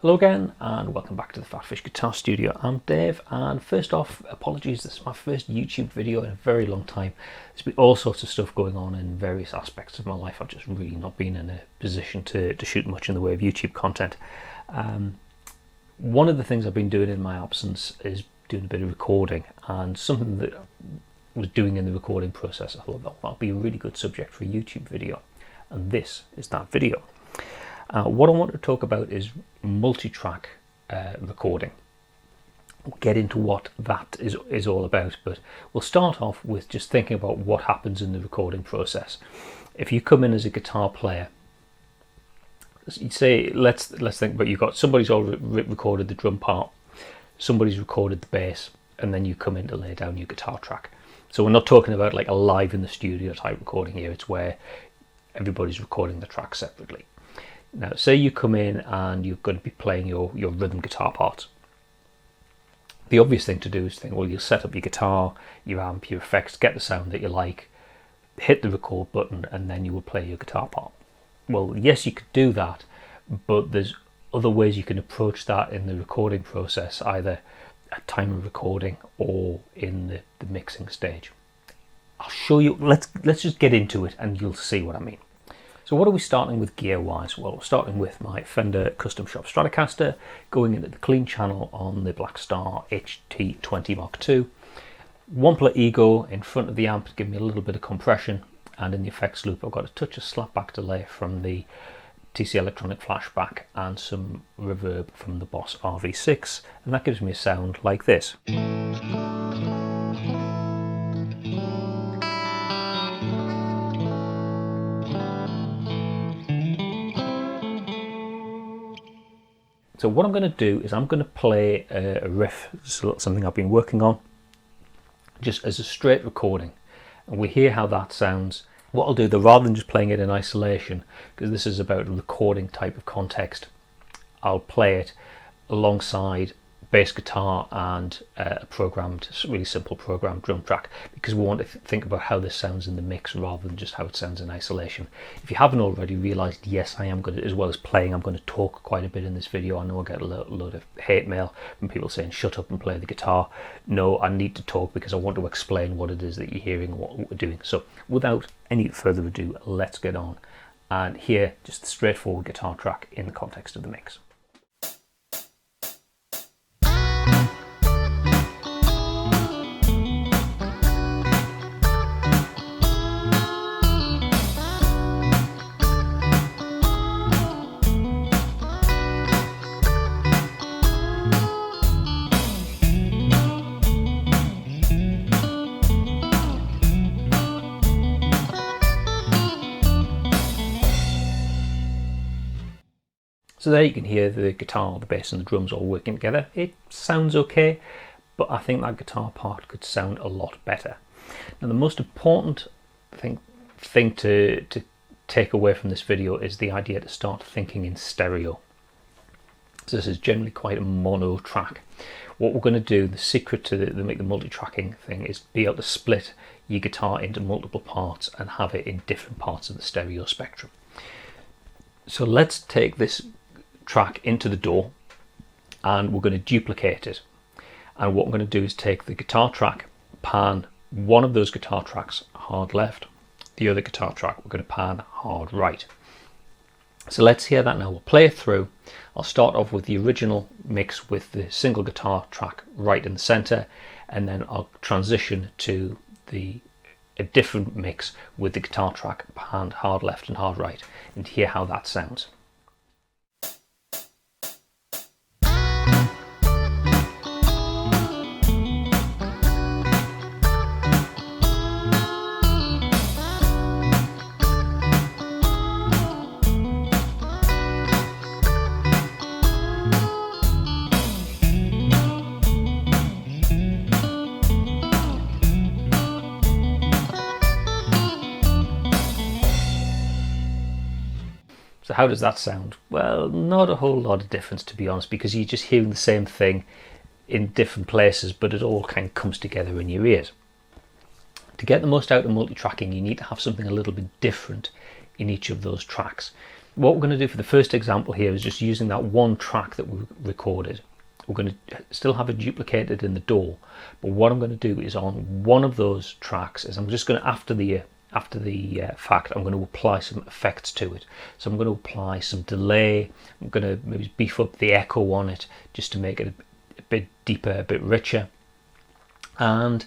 Hello again and welcome back to the PhatPhish Guitar Studio. I'm Dave, and first off, apologies, this is my first YouTube video in a very long time. There's been all sorts of stuff going on in various aspects of my life. I've just really not been in a position to shoot much in the way of YouTube content. One of the things I've been doing in my absence is doing a bit of recording, and something that I was doing in the recording process, I thought that'll be a really good subject for a YouTube video, and this is that video. What I want to talk about is multi-track recording. We'll get into what that is all about, but we'll start off with just thinking about what happens in the recording process. If you come in as a guitar player, you say, let's think about, you've got somebody's already recorded the drum part, somebody's recorded the bass, and then you come in to lay down your guitar track. So we're not talking about like a live in the studio type recording here. It's where everybody's recording the track separately. Now, say you come in and you're going to be playing your rhythm guitar parts. The obvious thing to do is think, well, you'll set up your guitar, your amp, your effects, get the sound that you like, hit the record button, and then you will play your guitar part. Well, yes, you could do that, but there's other ways you can approach that in the recording process, either at time of recording or in the mixing stage. I'll show you, let's just get into it and you'll see what I mean. So what are we starting with gear-wise? Well, we're starting with my Fender Custom Shop Stratocaster, going into the clean channel on the Blackstar HT20 Mark II. Wampler Ego in front of the amp to give me a little bit of compression, and in the effects loop I've got a touch of slapback delay from the TC Electronic Flashback and some reverb from the Boss RV6, and that gives me a sound like this. So what I'm going to do is I'm going to play a riff, something I've been working on, just as a straight recording, and we hear how that sounds. What I'll do, though, rather than just playing it in isolation, because this is about a recording type of context, I'll play it alongside bass guitar and a programmed, really simple programmed drum track, because we want to think about how this sounds in the mix rather than just how it sounds in isolation. If you haven't already realised, yes, I am going to, as well as playing, I'm going to talk quite a bit in this video. I know I get a load of hate mail from people saying shut up and play the guitar. No, I need to talk because I want to explain what it is that you're hearing and what we're doing. So without any further ado, let's get on and hear just the straightforward guitar track in the context of the mix. So there you can hear the guitar, the bass and the drums all working together. It sounds okay, but I think that guitar part could sound a lot better. Now, the most important thing to take away from this video is the idea to start thinking in stereo. So this is generally quite a mono track. What we're going to do, the secret to make the multi-tracking thing, is be able to split your guitar into multiple parts and have it in different parts of the stereo spectrum. So let's take this track into the DAW and we're going to duplicate it, and what I'm going to do is take the guitar track, pan one of those guitar tracks hard left, the other guitar track we're going to pan hard right. So let's hear that now. We'll play it through. I'll start off with the original mix with the single guitar track right in the center, and then I'll transition to a different mix with the guitar track panned hard left and hard right, and hear how that sounds. So how does that sound? Well, not a whole lot of difference, to be honest, because you're just hearing the same thing in different places, but it all kind of comes together in your ears. To get the most out of multi-tracking, you need to have something a little bit different in each of those tracks. what we're going to do for the first example here is just using that one track that we recorded. We're going to still have it duplicated in the DAW, but what I'm going to do is on one of those tracks is I'm just going to, after the fact, I'm going to apply some effects to it. So I'm going to apply some delay. I'm going to maybe beef up the echo on it just to make it a bit deeper, a bit richer. And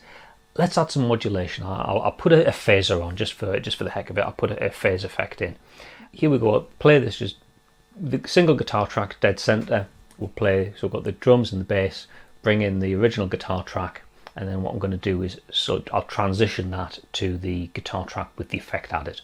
let's add some modulation. I'll put a phaser on just for the heck of it. I'll put a phase effect in. Here we go. Play this, just the single guitar track dead center. We'll play. So we've got the drums and the bass. Bring in the original guitar track, and then what I'm going to do is, so I'll transition that to the guitar track with the effect added.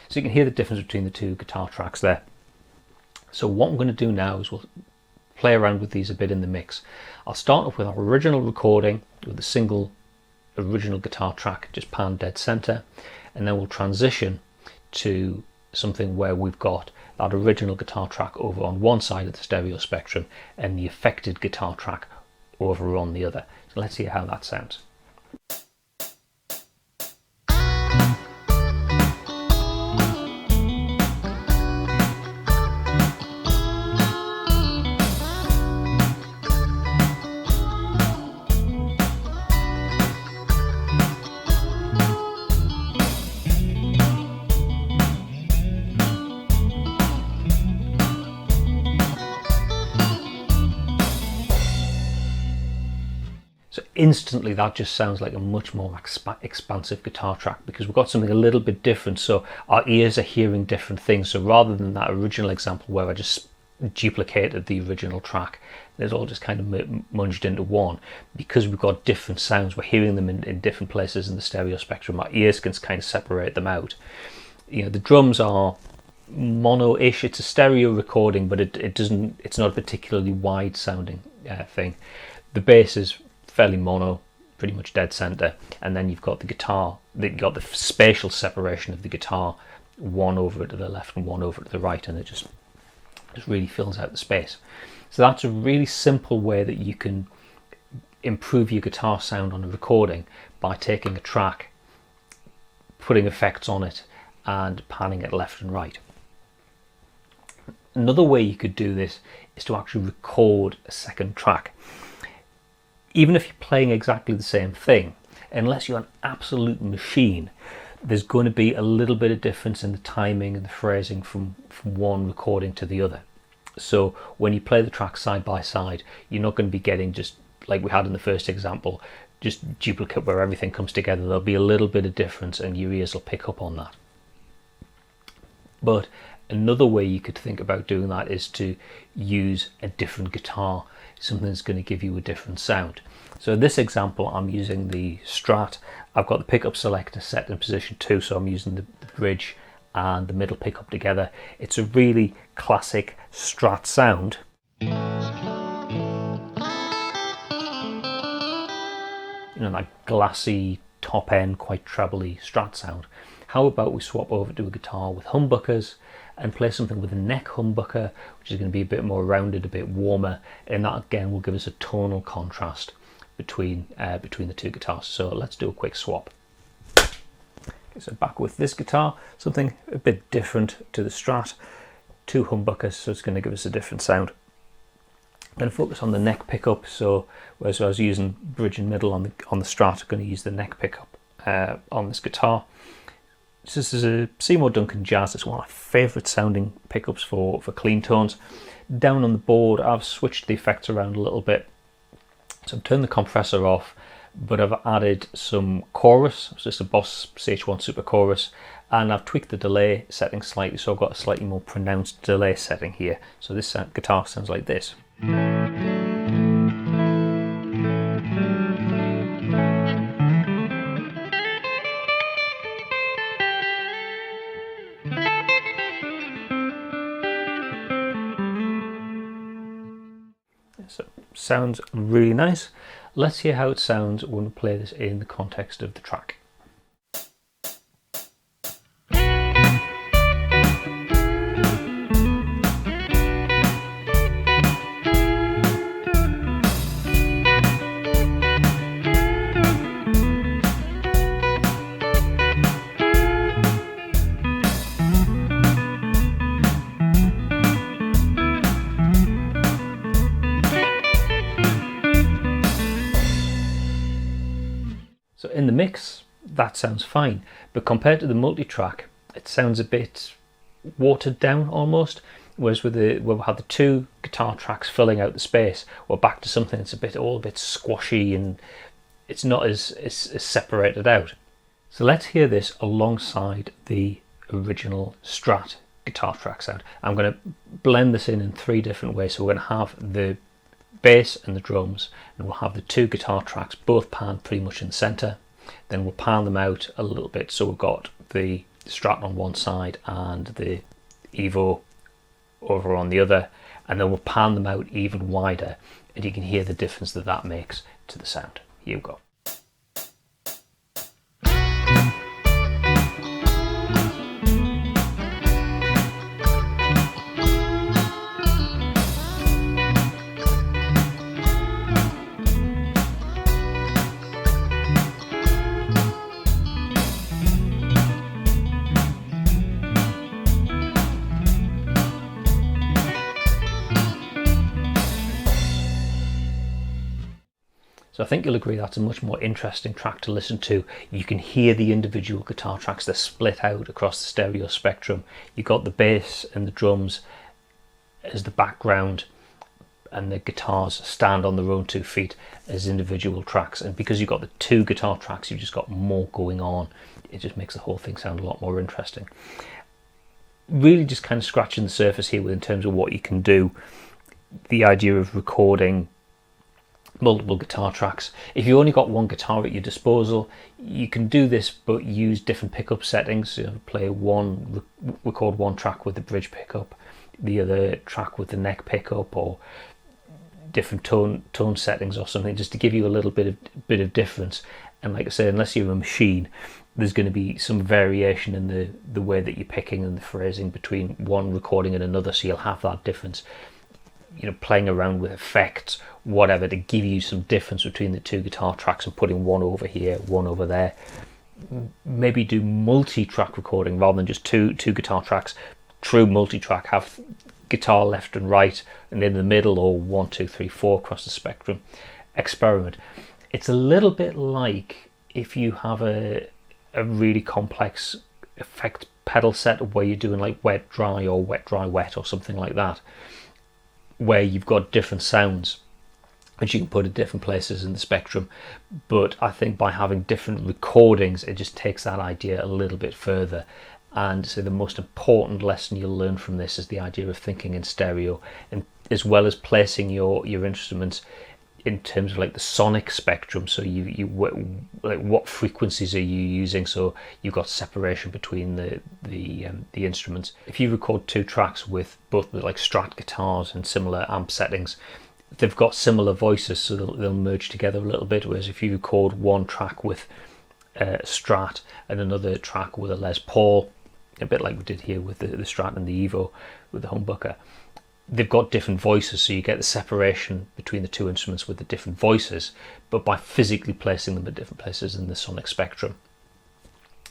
So you can hear the difference between the two guitar tracks there. So what I'm going to do now is we'll play around with these a bit in the mix. I'll start off with our original recording with a single original guitar track, just pan dead center, and then we'll transition to something where we've got that original guitar track over on one side of the stereo spectrum and the affected guitar track over on the other. So let's see how that sounds. So instantly that just sounds like a much more expansive guitar track, because we've got something a little bit different, so our ears are hearing different things. So rather than that original example where I just duplicated the original track, it's all just kind of munged into one. Because we've got different sounds, we're hearing them in different places in the stereo spectrum, our ears can kind of separate them out. You know, the drums are mono-ish, it's a stereo recording, but it's not a particularly wide sounding thing. The bass is fairly mono, pretty much dead center, and then you've got the guitar, you've got the spatial separation of the guitar, one over to the left and one over to the right, and it just really fills out the space. So that's a really simple way that you can improve your guitar sound on a recording, by taking a track, putting effects on it, and panning it left and right. Another way you could do this is to actually record a second track. Even if you're playing exactly the same thing, unless you're an absolute machine, there's going to be a little bit of difference in the timing and the phrasing from one recording to the other. So when you play the tracks side by side, you're not going to be getting, just like we had in the first example, just duplicate where everything comes together. There'll be a little bit of difference and your ears will pick up on that. But another way you could think about doing that is to use a different guitar, something that's going to give you a different sound. So in this example, I'm using the Strat. I've got the pickup selector set in position 2, so I'm using the bridge and the middle pickup together. It's a really classic Strat sound. You know, that glassy, top end, quite trebly Strat sound. How about we swap over to a guitar with humbuckers and play something with a neck humbucker, which is going to be a bit more rounded, a bit warmer, and that again will give us a tonal contrast between the two guitars. So let's do a quick swap. Okay, so back with this guitar, something a bit different to the Strat, 2 humbuckers, so it's going to give us a different sound. I'm going to focus on the neck pickup, so whereas I was using bridge and middle on the Strat, I'm going to use the neck pickup on this guitar. This is a Seymour Duncan Jazz. It's one of my favourite sounding pickups for clean tones. Down on the board, I've switched the effects around a little bit. So I've turned the compressor off, but I've added some chorus. It's just a Boss CH1 Super Chorus, and I've tweaked the delay setting slightly, so I've got a slightly more pronounced delay setting here. So this guitar sounds like this. sounds really nice. Let's hear how it sounds when we play this in the context of the track. So in the mix, that sounds fine, but compared to the multi-track, it sounds a bit watered down almost. Whereas where we have the two guitar tracks filling out the space, we're back to something that's all a bit squashy and it's not as separated out. So let's hear this alongside the original Strat guitar track sound. I'm going to blend this in 3 different ways. So we're going to have the bass and the drums, and we'll have the 2 guitar tracks both panned pretty much in the center. Then we'll pan them out a little bit, so we've got the Strat on one side and the Evo over on the other, and then we'll pan them out even wider, and you can hear the difference that makes to the sound. Here we go. So I think you'll agree that's a much more interesting track to listen to. You can hear the individual guitar tracks, they're split out across the stereo spectrum. You've got the bass and the drums as the background, and the guitars stand on their own 2 feet as individual tracks. And because you've got the 2 guitar tracks, you've just got more going on. It just makes the whole thing sound a lot more interesting. Really just kind of scratching the surface here in terms of what you can do. The idea of recording multiple guitar tracks. If you only got one guitar at your disposal, you can do this but use different pickup settings. Record one track with the bridge pickup, the other track with the neck pickup, or different tone settings or something, just to give you a little bit of difference. And like I said, unless you're a machine, there's going to be some variation in the way that you're picking and the phrasing between one recording and another, so you'll have that difference. Playing around with effects, whatever, to give you some difference between the 2 guitar tracks and putting one over here, one over there. Maybe do multi-track recording rather than just two guitar tracks. True multi-track, have guitar left and right and in the middle, or 1, 2, 3, 4 across the spectrum. Experiment. It's a little bit like if you have a really complex effect pedal set where you're doing like wet dry or wet dry wet or something like that, where you've got different sounds which you can put at different places in the spectrum. But I think by having different recordings, it just takes that idea a little bit further. And so the most important lesson you'll learn from this is the idea of thinking in stereo, and as well as placing your instruments in terms of like the sonic spectrum. So you like what frequencies are you using, so you've got separation between the instruments. If you record 2 tracks with both the like Strat guitars and similar amp settings, they've got similar voices, so they'll merge together a little bit. Whereas if you record one track with Strat and another track with a Les Paul, a bit like we did here with the Strat and the Evo with the humbucker, they've got different voices, so you get the separation between the 2 instruments with the different voices, but by physically placing them at different places in the sonic spectrum,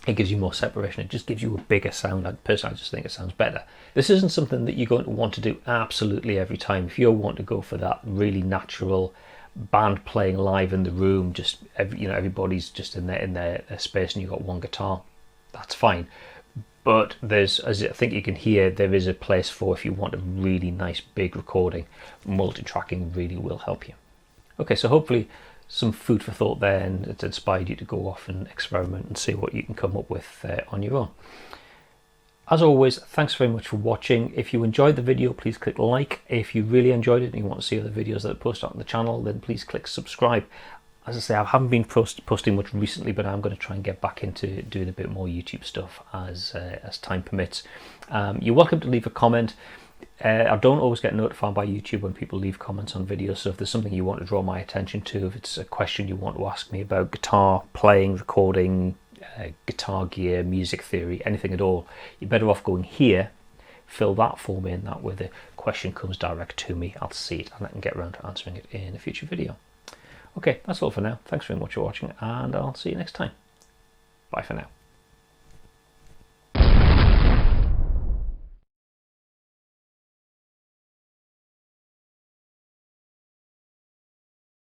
it gives you more separation. It just gives you a bigger sound. Personally, I just think it sounds better. This isn't something that you're going to want to do absolutely every time. If you want to go for that really natural band playing live in the room, just everybody's just in their space and you've got one guitar, that's fine. But there's, as I think you can hear, there is a place for if you want a really nice big recording. Multi-tracking really will help you. Okay, so hopefully some food for thought there, and it's inspired you to go off and experiment and see what you can come up with on your own. As always, thanks very much for watching. If you enjoyed the video, please click like. If you really enjoyed it and you want to see other videos that I post on the channel, then please click subscribe. As I say, I haven't been posting much recently, but I'm going to try and get back into doing a bit more YouTube stuff as time permits. You're welcome to leave a comment. I don't always get notified by YouTube when people leave comments on videos, so if there's something you want to draw my attention to, if it's a question you want to ask me about guitar playing, recording, guitar gear, music theory, anything at all, you're better off going here, fill that form in, that way the question comes direct to me, I'll see it and I can get around to answering it in a future video. Okay, that's all for now. Thanks very much for watching and I'll see you next time. Bye for now.